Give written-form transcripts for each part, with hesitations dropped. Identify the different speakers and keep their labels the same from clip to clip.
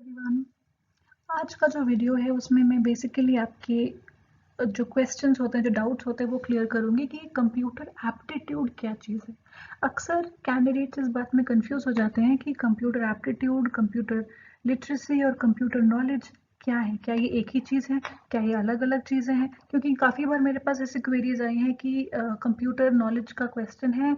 Speaker 1: Everyone, आज का जो वीडियो है उसमें मैं बेसिकली आपके जो क्वेश्चंस होते हैं, जो डाउट्स होते हैं वो क्लियर करूंगी कि कंप्यूटर एप्टीट्यूड क्या चीज़ है। अक्सर कैंडिडेट्स इस बात में कंफ्यूज हो जाते हैं कि कंप्यूटर एप्टीट्यूड, कंप्यूटर लिटरेसी और कंप्यूटर नॉलेज क्या है। क्या ये एक ही चीज़ है? क्या ये अलग अलग चीज़ें हैं? क्योंकि काफ़ी बार मेरे पास ऐसी क्वेरीज आई हैं कि कंप्यूटर नॉलेज का क्वेश्चन है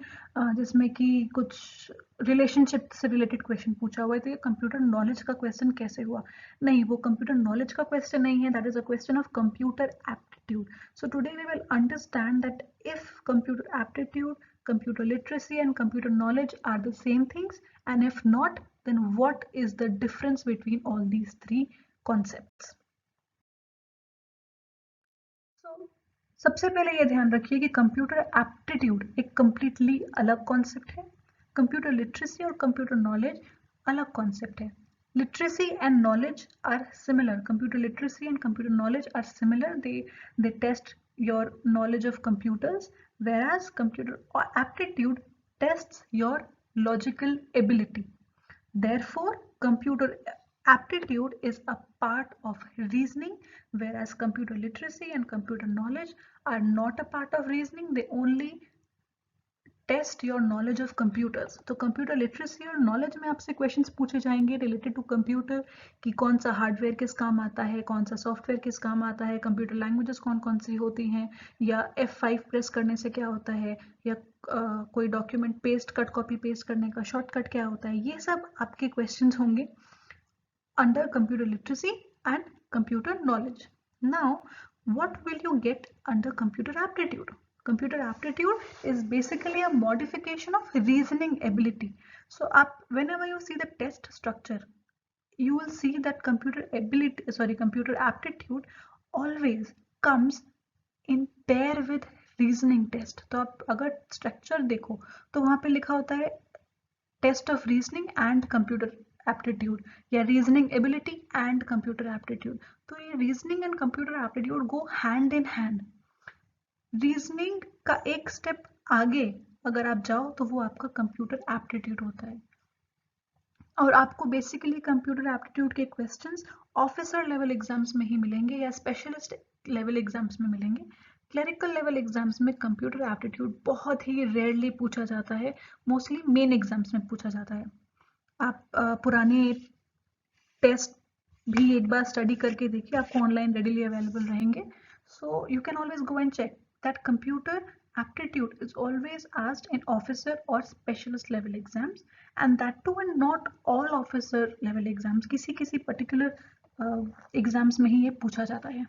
Speaker 1: जिसमें कि कुछ रिलेशनशिप से रिलेटेड क्वेश्चन पूछा हुआ है, तो ये कंप्यूटर नॉलेज का क्वेश्चन कैसे हुआ? नहीं, वो कंप्यूटर नॉलेज का क्वेश्चन नहीं है, that is a question of computer aptitude. So today we will understand that if computer aptitude, computer literacy and computer knowledge are the same things, and if not, then what is the difference between all these three concepts. So सबसे पहले ये ध्यान रखिए कि computer aptitude एक completely अलग concept है, computer literacy और कंप्यूटर नॉलेज अलग कॉन्सेप्ट है. Literacy and knowledge are similar. Computer literacy and computer knowledge are similar. They test your knowledge of computers, whereas computer aptitude tests your logical ability. Therefore, computer aptitude is a part of reasoning, whereas computer literacy and computer knowledge are not a part of reasoning. They only test your knowledge of computers. तो computer literacy और knowledge में आपसे questions पूछे जाएंगे related to computer कि कौन सा hardware किस काम आता है, कौन सा सॉफ्टवेयर किस काम आता है, कंप्यूटर लैंग्वेजेस कौन कौन सी होती हैं, या F5 प्रेस करने से क्या होता है, या कोई document paste cut copy paste करने का शॉर्टकट क्या होता है. ये सब आपके क्वेश्चंस होंगे under computer literacy and computer knowledge. Now, what will you get under computer aptitude? Computer aptitude is basically a modification of reasoning ability. So, whenever you see the test structure, you will see that computer aptitude always comes in pair with reasoning test. तो आप अगर structure देखो तो वहां पे लिखा होता है test of reasoning and computer aptitude या reasoning ability and computer aptitude. तो ये reasoning and computer aptitude go hand in hand. Reasoning का एक स्टेप आगे अगर आप जाओ तो वो आपका कंप्यूटर एप्टीट्यूड होता है. और आपको बेसिकली कंप्यूटर एप्टीट्यूड के क्वेश्चंस ऑफिसर लेवल एग्जाम्स में ही मिलेंगे या स्पेशलिस्ट लेवल एग्जाम्स में मिलेंगे. क्लरिकल लेवल एग्जाम्स में कंप्यूटर एप्टीट्यूड बहुत ही रेयरली पूछा जाता है, मोस्टली मेन एग्जाम्स में पूछा जाता है. आप पुराने टेस्ट भी एक बार स्टडी करके देखिए, आपको ऑनलाइन रेडिली अवेलेबल रहेंगे. So you can always go and check that computer aptitude is always asked in officer or specialist level exams, and that too in not all officer level exams. किसी particular exams में ही ये पूछा जाता है.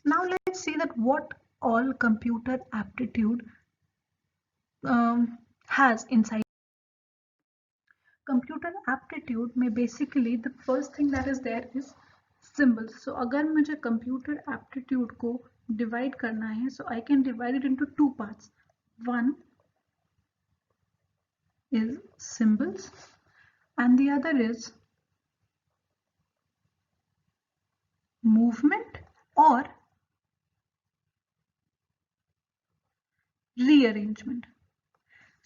Speaker 1: Now let's see that what all computer aptitude has inside. Computer aptitude में basically the first thing that is there is symbols. So अगर मुझे computer aptitude को divide करना है, so I can divide it into two parts. One is symbols and the other is movement or rearrangement.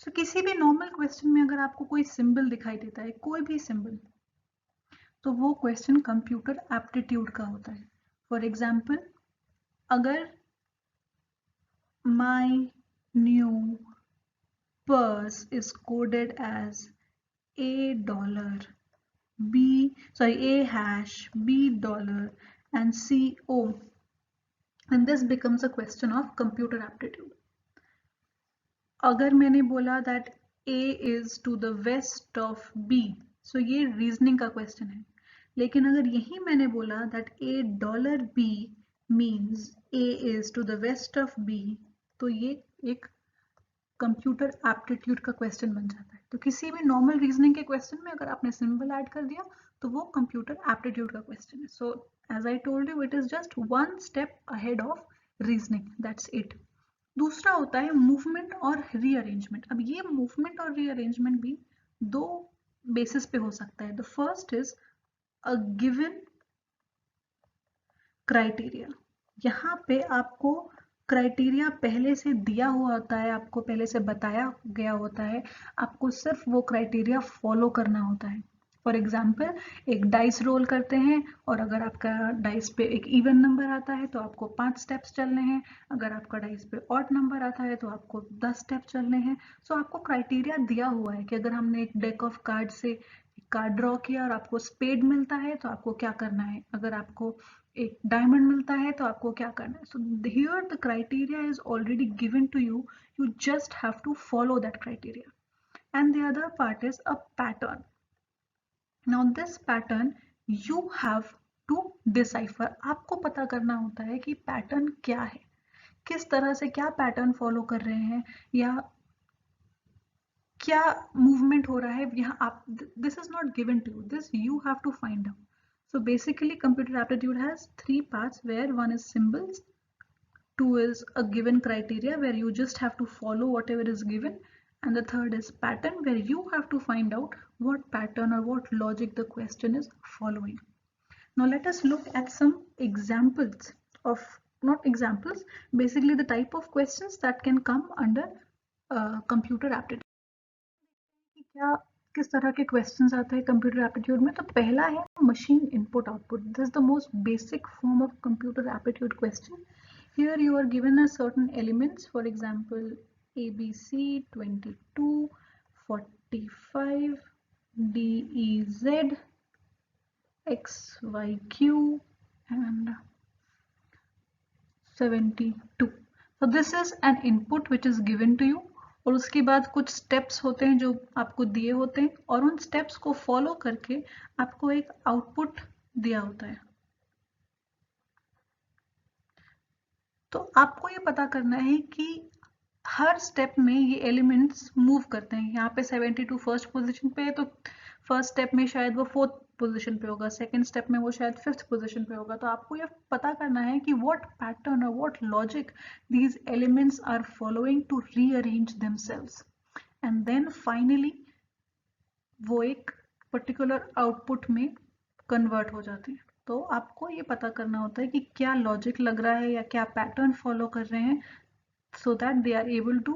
Speaker 1: So किसी भी normal question में अगर आपको कोई सिंबल दिखाई देता है, कोई भी सिंबल, तो वो क्वेश्चन कंप्यूटर एप्टीट्यूड का होता है. फॉर एग्जाम्पल, अगर my new purse is coded as A hash B dollar and CO, and this becomes a question of computer aptitude. अगर मैंने बोला that A is to the west of B, so ये reasoning का question है. लेकिन अगर यही मैंने बोला that $B means A is to the west of B, तो ये एक कंप्यूटर एप्टीट्यूड का क्वेश्चन बन जाता है. तो किसी भी नॉर्मल रीजनिंग के क्वेश्चन में अगर आपने सिंबल ऐड कर दिया तो वो कंप्यूटर एप्टीट्यूड का क्वेश्चन है. So as I told you, it is just one step ahead of reasoning, that's it. दूसरा होता है मूवमेंट और रीअरेंजमेंट. अब ये मूवमेंट और रीअरेंजमेंट भी दो बेसिस पे हो सकता है. The first is a given criteria. यहाँ पे आपको क्राइटेरिया पहले से दिया हुआ होता है, आपको पहले से बताया गया होता है, आपको सिर्फ वो क्राइटेरिया फॉलो करना होता है. फॉर एग्जाम्पल एक डाइस रोल करते हैं और अगर आपका डाइस पे एक इवन नंबर आता है तो आपको 5 स्टेप्स चलने हैं, अगर आपका डाइस पे ऑड नंबर आता है तो आपको 10 स्टेप चलने हैं। सो आपको क्राइटेरिया दिया हुआ है कि अगर हमने एक डेक ऑफ कार्ड से कार्ड ड्रॉ किया और आपको स्पेड मिलता है तो आपको क्या करना है, अगर आपको एक डायमंड मिलता है तो आपको क्या करना है। So here the criteria is already given to you, you just have to follow that criteria. And the other part is a pattern. Now this pattern you have to decipher. आपको पता करना होता है कि पैटर्न क्या है, किस तरह से क्या पैटर्न फॉलो कर रहे हैं या क्या मूवमेंट हो रहा है यहाँ। आप this is not given to you, this you have to find out. So basically computer aptitude has 3 parts, where one is symbols, 2 is a given criteria where you just have to follow whatever is given, and the third is pattern where you have to find out what pattern or what logic the question is following. Now let us look at some examples of, not examples, basically the type of questions that can come under computer aptitude. क्या किस तरह के questions आते हैं computer aptitude में। तो पहला है machine input output. This is the most basic form of computer aptitude question. Here you are given a certain elements, for example ABC 22, 45, DEZ, XYQ and 72. So this is an input which is given to you, और उसके बाद कुछ steps होते हैं जो आपको दिए होते हैं और उन स्टेप्स को फॉलो करके आपको एक आउटपुट दिया होता है. तो आपको ये पता करना है कि हर स्टेप में ये एलिमेंट्स मूव करते हैं. यहाँ पे 72 फर्स्ट पोजीशन पे है तो फर्स्ट स्टेप में शायद वो फोर्थ पोजीशन पे होगा, सेकंड स्टेप में वो शायद फिफ्थ पोजीशन पे होगा. तो आपको ये पता करना है कि व्हाट पैटर्न और what logic these elements are following to rearrange themselves, and then finally वो एक पर्टिकुलर आउटपुट में कन्वर्ट हो जाते हैं. तो आपको ये पता करना होता है कि क्या लॉजिक लग रहा है या क्या पैटर्न फॉलो कर रहे हैं, so that they are able to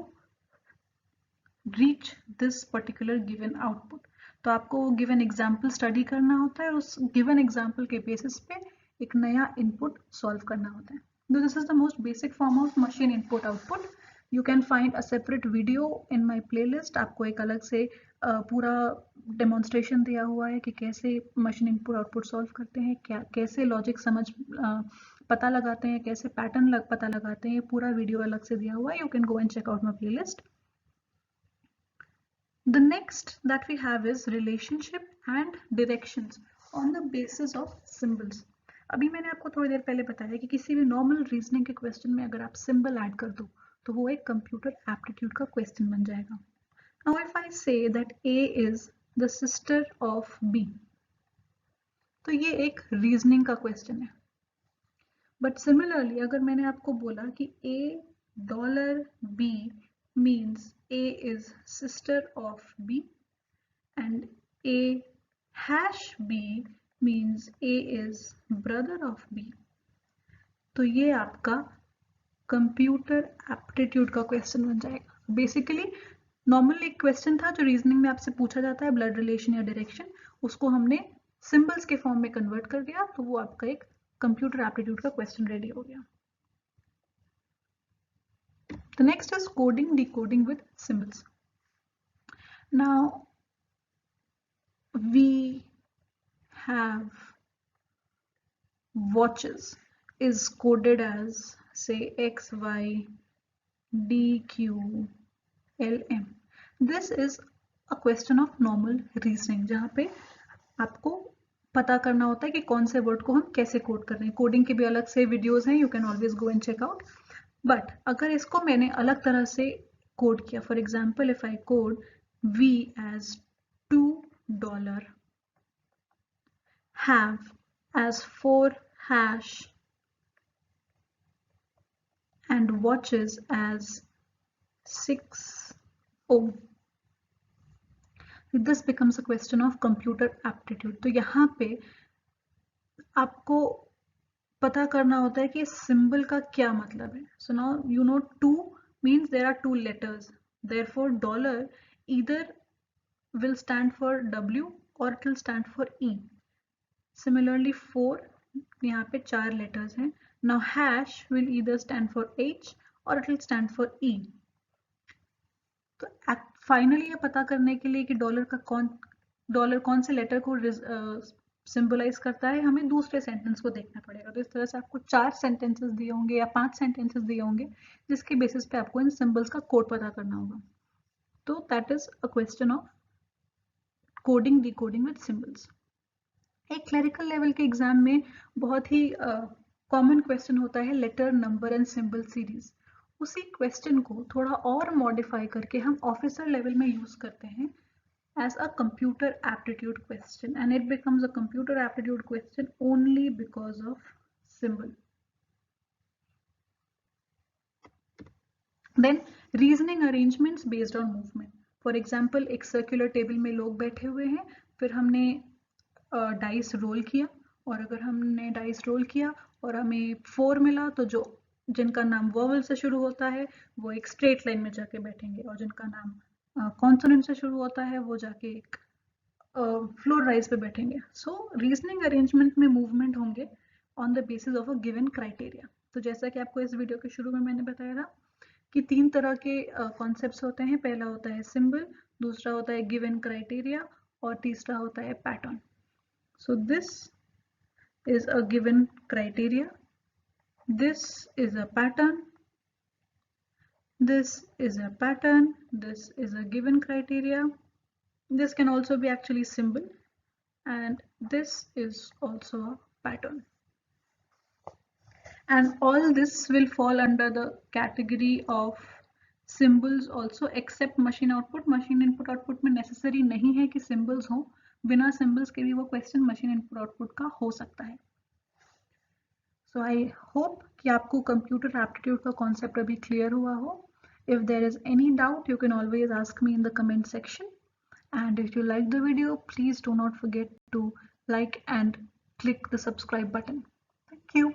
Speaker 1: reach this particular given output. तो आपको given example study करना होता है और उस given example के basis पे एक नया input solve करना होता है. So this is the most basic form of machine input output. You can find a separate video in my playlist. आपको एक अलग से पूरा demonstration दिया हुआ है कि कैसे machine input output solve करते हैं, क्या कैसे logic समझ पता लगाते हैं, कैसे पैटर्न पता लगाते हैं. पूरा वीडियो अलग से दिया हुआ है. You can go and check out my playlist. The next that we have is relationship and directions on the basis of symbols. अभी मैंने आपको थोड़ी देर पहले बताया कि किसी भी नॉर्मल रीजनिंग के क्वेश्चन में अगर आप सिंबल ऐड कर दो तो वो एक कंप्यूटर एप्टीट्यूड का क्वेश्चन बन जाएगा. Now if I say that A is the sister of B, तो ये एक रीजनिंग का क्वेश्चन है. बट सिमिलरली अगर मैंने आपको बोला कि $B means A is sister of B and A#B means A is brother of B, तो ये आपका कंप्यूटर एप्टीट्यूड का क्वेश्चन बन जाएगा. बेसिकली नॉर्मली एक क्वेश्चन था जो रीजनिंग में आपसे पूछा जाता है ब्लड रिलेशन या डायरेक्शन, उसको हमने सिंबल्स के फॉर्म में कन्वर्ट कर दिया तो वो आपका एक कंप्यूटर एप्टीट्यूड का क्वेश्चन रेडी हो गया. The next is coding, decoding with symbols. Now we have watches is coded as say X, Y, D, Q, L, M. This is a question of normal reasoning जहाँ पे आपको पता करना होता है कि कौन से वर्ड को हम कैसे कोड कर रहे हैं. कोडिंग के भी अलग से वीडियोस हैं, you can always go and check out. But अगर इसको मैंने अलग तरह से कोड किया, for example if I code V as $2, have as 4 hash and watches as 6 ohm, this becomes a question of computer aptitude. तो यहाँ पे आपको पता करना होता है कि सिंबल का क्या मतलब है. So now you know 2 means there are 2 letters, therefore dollar either will stand for W or it will stand for E. Similarly 4, यहाँ पे 4 letters हैं. Now hash will either stand for H or it will stand for E. तो finally ये पता करने के लिए कि डॉलर कौन से लेटर को सिंबलाइज करता है, हमें दूसरे सेंटेंस को देखना पड़ेगा. तो इस तरह से आपको 4 सेंटेंसेस दिए होंगे या 5 सेंटेंसेस दिए होंगे जिसके बेसिस पे आपको इन सिंबल्स का कोड पता करना होगा. तो that is a question of coding decoding with symbols. एक क्लरिकल लेवल के एग्जाम में बहुत ही कॉमन क्वेश्चन होता है letter number and symbol series. उसी क्वेश्चन को थोड़ा और मॉडिफाई करके हम ऑफिसर लेवल में यूज करते हैं as a computer aptitude question, and it becomes a computer aptitude question only because of symbol. Then reasoning arrangements based on movement. For example, एक circular table में लोग बैठे हुए हैं, फिर हमने डाइस रोल किया, और अगर हमने डाइस रोल किया और हमें 4 मिला तो जो जिनका नाम वॉवल से शुरू होता है वो एक स्ट्रेट लाइन में जाके बैठेंगे, और जिनका नाम कॉन्सोनेंट से शुरू होता है वो जाके एक फ्लोर राइज पे बैठेंगे. सो रीजनिंग अरेंजमेंट में मूवमेंट होंगे on the basis of a given criteria. तो जैसा कि आपको इस वीडियो के शुरू में मैंने बताया था कि 3 तरह के कॉन्सेप्ट्स होते हैं. पहला होता है सिंबल, दूसरा होता है गिवन क्राइटेरिया, और तीसरा होता है pattern. So this is a given criteria, this is a pattern, this is a pattern, this is a given criteria, this can also be actually symbol, and this is also a pattern. And all this will fall under the category of symbols also, except machine output. Machine input output में necessary नहीं है कि symbols हो, बिना symbols के भी वो question machine input output का हो सकता है. So I hope कि आपको computer aptitude का concept अभी clear हुआ हो. If there is any doubt, you can always ask me in the comment section. And if you like the video, please do not forget to like and click the subscribe button. Thank you.